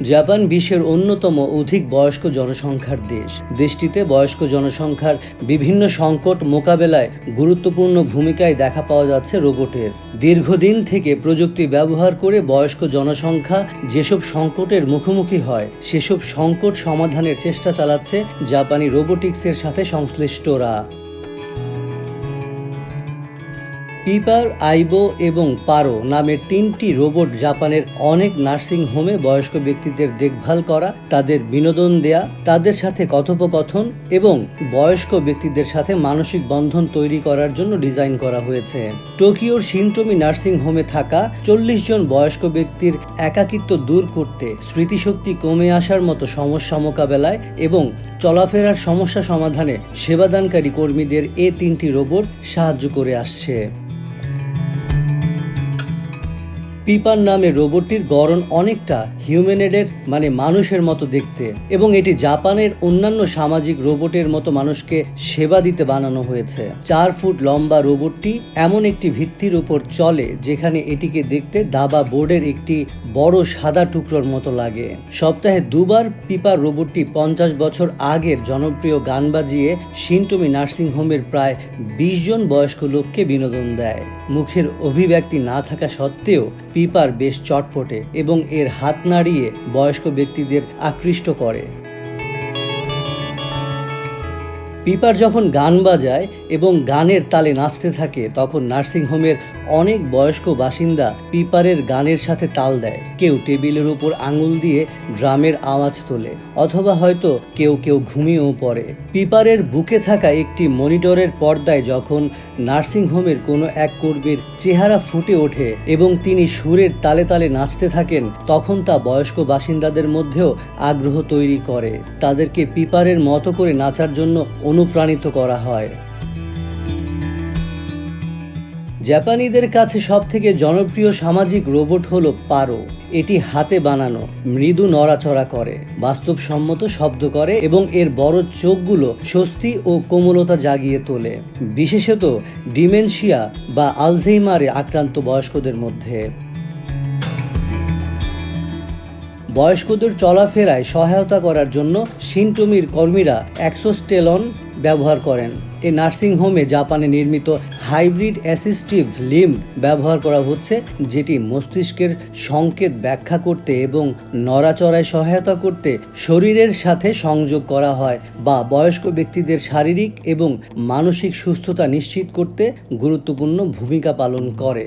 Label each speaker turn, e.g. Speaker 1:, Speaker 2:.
Speaker 1: Japan বিশ্বের অন্যতম অধিক বয়স্ক জনসংখ্যার দেশ। দেশটিতে বয়স্ক জনসংখ্যার বিভিন্ন সংকট মোকাবেলায় গুরুত্বপূর্ণ ভূমিকায় দেখা পাওয়া যাচ্ছে রোবটের। দীর্ঘদিন থেকে প্রযুক্তি ব্যবহার করে বয়স্ক জনসংখ্যা যেসব সংকটের মুখোমুখি হয় সেসব সংকট সমাধানের চেষ্টা চালাচ্ছে জাপানি রোবোটিক্সের সাথে সংশ্লিষ্টরা। পিপার, আইবো এবং পারো নামের 3টি রোবট জাপানের অনেক নার্সিং হোমে বয়স্ক ব্যক্তিদের দেখভাল করা, তাদের বিনোদন দেয়া, তাদের সাথে কথোপকথন এবং বয়স্ক ব্যক্তিদের সাথে মানসিক বন্ধন তৈরি করার জন্য ডিজাইন করা হয়েছে। টোকিওর শিনটোমি নার্সিং হোমে থাকা 40 জন বয়স্ক ব্যক্তির একাকিত্ব দূর করতে, স্মৃতিশক্তি কমে আসার মতো সমস্যা মোকাবেলায় এবং চলাফেরার সমস্যা সমাধানে সেবাদানকারী কর্মীদের এই 3টি রোবট সাহায্য করে আসছে। পিপার নামের রোবটটির গড়ন অনেকটা হিউম্যানয়েডের মানুষের মতো দেখতে, এবং এটি জাপানের অন্যান্য সামাজিক রোবটের মতো মানুষকে সেবা দিতে বানানো হয়েছে। 4 ফুট লম্বা রোবটটি এমন একটি ভিত্তির উপর চলে যেখানে এটিকে দেখতে দাবা বোর্ডের একটি বড় সাদা টুকরোর মতো লাগে। সপ্তাহে 2 বার পিপার রোবটটি 50 বছর আগের জনপ্রিয় গান বাজিয়ে শিনটোমি নার্সিং হোমের প্রায় 20 জন বয়স্ক লোককে বিনোদন দেয়। মুখের অভিব্যক্তি না থাকা সত্ত্বেও পিপার বেশ চটপটে এবং এর হাত নাড়িয়ে বয়স্ক ব্যক্তিদের আকৃষ্ট করে। পিপার যখন গান বাজায় এবং গানের তালে নাচতে থাকে তখন নার্সিংহোমের অনেক বয়স্ক বাসিন্দা পিপারের গানের সাথে তাল দেয়। কেউ টেবিলের উপর আঙুল দিয়ে ড্রামের আওয়াজ তোলে, অথবা হয়তো কেউ ঘুমিয়েও পড়ে। পিপারের বুকে থাকা একটি মনিটরের পর্দায় যখন নার্সিংহোমের কোনো এক কর্মীর চেহারা ফুটে ওঠে এবং তিনি সুরের তালে তালে নাচতে থাকেন, তখন তা বয়স্ক বাসিন্দাদের মধ্যেও আগ্রহ তৈরি করে। তাদেরকে পিপারের মতো করে নাচার জন্য অনুপ্রাণিত করা হয়। জাপানিদের কাছে সবথেকে জনপ্রিয় সামাজিক রোবট হলো পারো। এটি হাতে বানানো, মৃদু নড়াচড়া করে, বাস্তবসম্মত শব্দ করে এবং এর বড় চোখগুলো স্বস্তি ও কোমলতা জাগিয়ে তোলে, বিশেষত ডিমেনশিয়া বা আলঝেইমারে আক্রান্ত বয়স্কদের মধ্যে। বয়স্কদের চলাফেরায় সহায়তা করার জন্য শিনটোমির কর্মীরা এক্সোস্কেলটন ব্যবহার করেন। এই নার্সিংহোমে জাপানে নির্মিত হাইব্রিড অ্যাসিস্টিভ লিম্ব ব্যবহার করা হচ্ছে, যেটি মস্তিষ্কের সংকেত ব্যাখ্যা করতে এবং নড়াচড়ায় সহায়তা করতে শরীরের সাথে সংযোগ করা হয়, বা বয়স্ক ব্যক্তিদের শারীরিক এবং মানসিক সুস্থতা নিশ্চিত করতে গুরুত্বপূর্ণ ভূমিকা পালন করে।